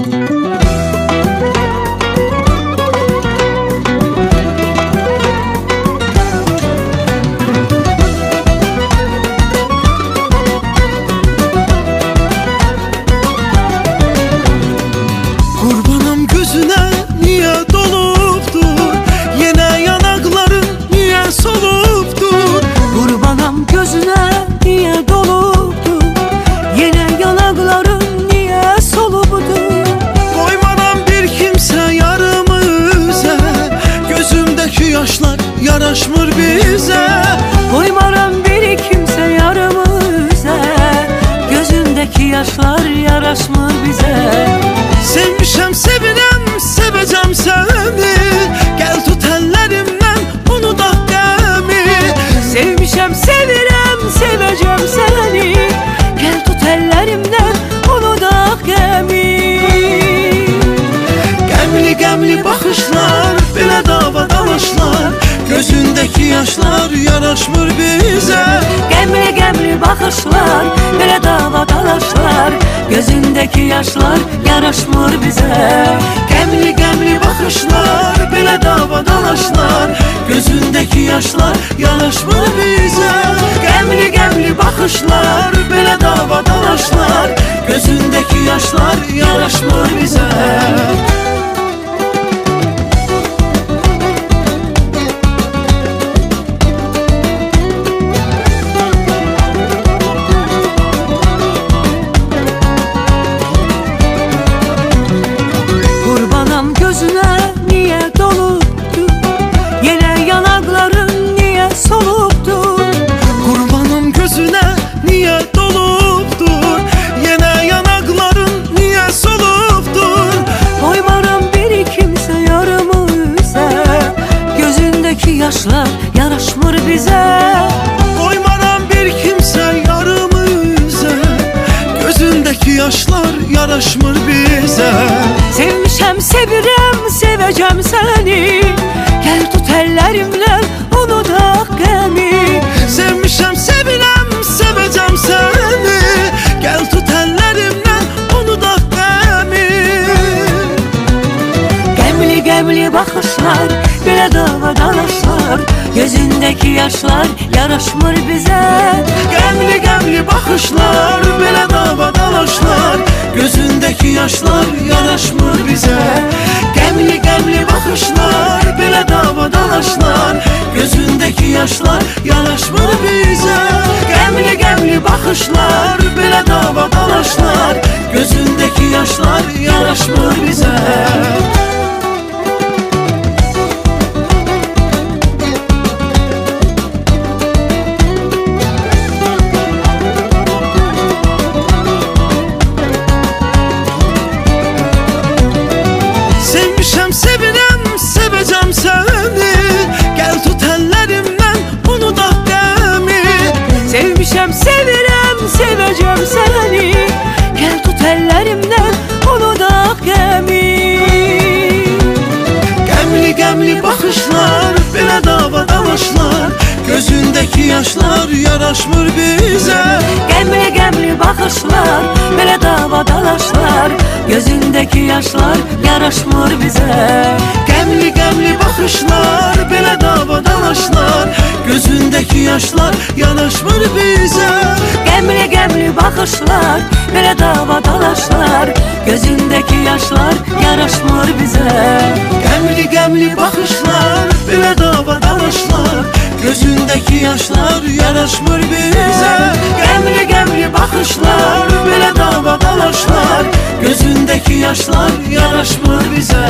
Kurbanım gözüne niye doluptur? Yine yanakların niye soluptur? Kurbanım gözüne niye doluptur? Yine yanakların niye soluptur? Koymadan bir kimse yarımıza, gözümdeki yaşlar yaraşmır bize. Koymaram bir kimse yarımıza, gözündeki yaşlar yaraşmır bize. Sevmişem sevirem seveceğim seni, gel tut ellerimden unudak gemi. Sevmişem sevirem seveceğim seni, gel tut ellerimden unudak gemi. Gemli gemli bakışlar, bile dava dalaşlar, gözündeki yaşlar yaraşmır bize. Gemli gemli bakışlar, böyle dava dalaşlar, gözündeki yaşlar yaraşmır bize. Gemli gemli bakışlar, bile dava dalaşlar, gözündeki yaşlar yaraşmır bize. Gemli gemli bakışlar, bile dava dalaşlar, gözündeki yaşlar yaraşmır bize. Kurbanım gözüne niye doluptu? Yine yanakların niye soluptu? Kurbanım gözüne niye doluptur? Yine yanakların niye soluptur? Koymaram bir kimse yarımıza, gözündeki yaşlar yaraşmır bize. Koymaram bir kimse yarımıza, gözündeki yaşlar yaraşmır bize. Sevmişem sevirem seveceğim seni, gel tut ellerimle unudak gemi. Sevmişem sevirem seveceğim seni, gel tut ellerimden unudak gemi. Gemli gemli bakışlar, bile dava dalaşlar, gözündeki yaşlar yaraşmır bize. Gemli gemli bakışlar, bile dava dalaşlar, gözündeki yaşlar yaraşmır bize. Gemli gemli bakışlar, bile dava dalaşlar, gözündeki yaşlar yaraşmır bize. Gemli gemli bakışlar, bile dava dalaşlar, gözündeki yaşlar yaraşmır bize. Sevmişem sevirem seveceğim seni, gel tut ellerimden unudak gemi. Sevmişem sevirem seveceğim seni, gel tut ellerimden unudak gemi. Gemli gemli bakışlar, bile dava dalaşlar, gözündeki yaşlar yaraşmır bize. Gemli gemli bakışlar, böyle dava dalaşlar, gözündeki yaşlar yaraşmır bize. Gemli gemli bakışlar, bile dava dalaşlar, gözündeki yaşlar yaraşmır bize. Gemli gemli bakışlar, böyle dava dalaşlar, gözündeki yaşlar yaraşmır bize. Gemli gemli bakışlar, bile dava dalaşlar, gözündeki yaşlar yaraşmır bize. Gemli gemli bakışlar, bile dava dalaşlar, gözündeki yaşlar yaraşmır bize.